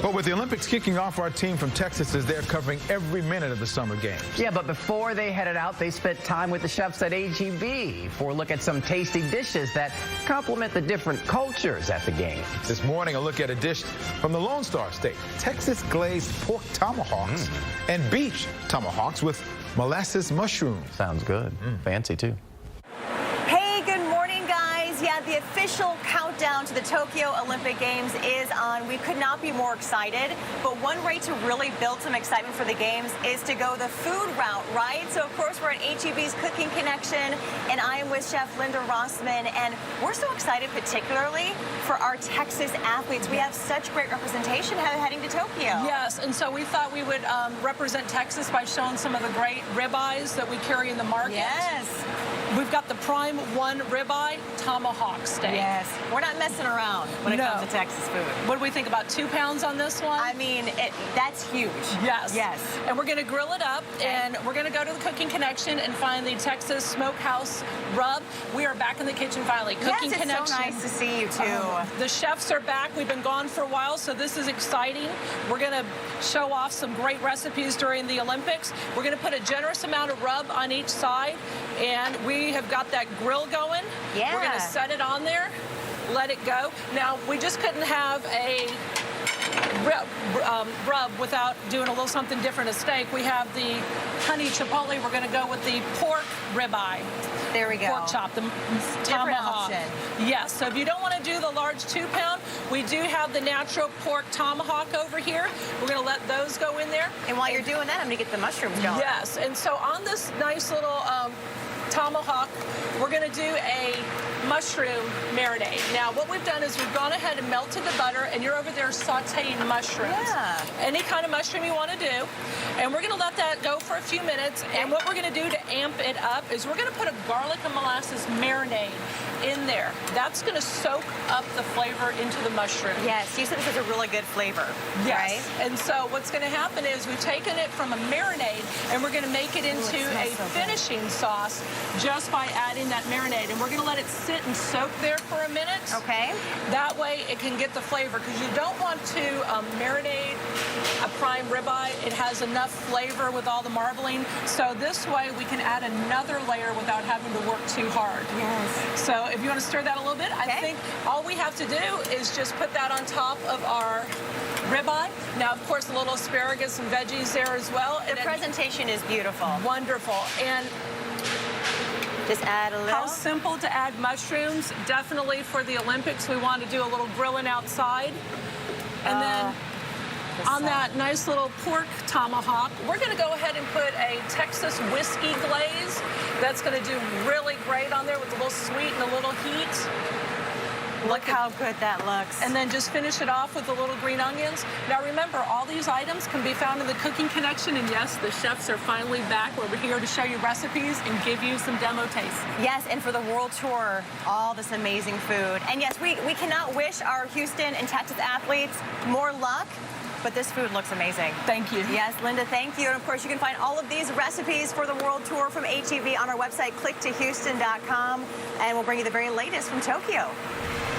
Well, with the Olympics kicking off, our team from Texas is there covering every minute of the Summer Games. Yeah, but before they headed out, they spent time with the chefs at HEB for a look at some tasty dishes that complement the different cultures at the Games. This morning, a look at a dish from the Lone Star State, Texas glazed pork tomahawks and beef tomahawks with molasses mushroom. Sounds good. Fancy, too. Hey, good morning, guys. Yeah, the official countdown to the Tokyo Olympic Games is on. We could not be more excited, but one way to really build some excitement for the Games is to go the food route, right? So, of course, we're at HEB's Cooking Connection, and I am with Chef Linda Rossman, and we're so excited particularly for our Texas athletes. We have such great representation heading to Tokyo. Yes, and so we thought we would represent Texas by showing some of the great ribeyes that we carry in the market. Yes. We've got the Prime 1 ribeye tomahawk steak. Yes. We're not messing around when it comes to Texas food. What do we think, about 2 pounds on this one? I mean, that's huge. Yes. Yes. And we're going to grill it up, and we're going to go to the Cooking Connection and find the Texas Smokehouse rub. We are back in the kitchen finally. Cooking Connection. It's so nice to see you, too. The chefs are back. We've been gone for a while, so this is exciting. We're going to show off some great recipes during the Olympics. We're going to put a generous amount of rub on each side, and we have got that grill going. Yeah. We're going to set it on there, let it go. Now, we just couldn't have a rub without doing a little something different, a steak. We have the honey chipotle. We're going to go with the pork ribeye. There we go. Pork chop, the tomahawk. Option. Yes, so if you don't want to do the large 2-pound, we do have the natural pork tomahawk over here. We're going to let those go in there. And while you're doing that, I'm going to get the mushrooms going. Yes, and so on this nice little tomahawk, we're going to do a mushroom marinade. Now, what we've done is we've gone ahead and melted the butter, and you're over there sauteing mushrooms. Yeah. Any kind of mushroom you want to do. And we're going to let that go for a few minutes. And what we're going to do to amp it up is we're going to put a garlic and molasses marinade in there. That's going to soak up the flavor into the mushroom. Yes, you said this is a really good flavor. Yes. Right? And so what's going to happen is we've taken it from a marinade, and we're going to make it into a finishing sauce just by adding that marinade. And we're going to let it sit and soak there for a minute. Okay. That way it can get the flavor, because you don't want to marinate a prime ribeye. It has enough flavor with all the marbling. So this way we can add another layer without having to work too hard. Yes. So if you want to stir that a little bit, I think all we have to do is just put that on top of our ribeye. Now, of course, a little asparagus and veggies there as well. The presentation is beautiful. Wonderful. And just add a little. How simple to add mushrooms. Definitely for the Olympics, we want to do a little grilling outside. And then on that nice little pork tomahawk, we're going to go ahead and put a Texas whiskey glaze. That's going to do really great on there with a little sweet and a little heat. Look how good that looks. And then just finish it off with the little green onions. Now remember, all these items can be found in the Cooking Connection, and yes, the chefs are finally back. We're here to show you recipes and give you some demo tastes. Yes, and for the world tour, all this amazing food. And yes, we cannot wish our Houston and Texas athletes more luck, but this food looks amazing. Thank you. Yes, Linda, thank you. And of course, you can find all of these recipes for the world tour from HEB on our website, clicktohouston.com, and we'll bring you the very latest from Tokyo.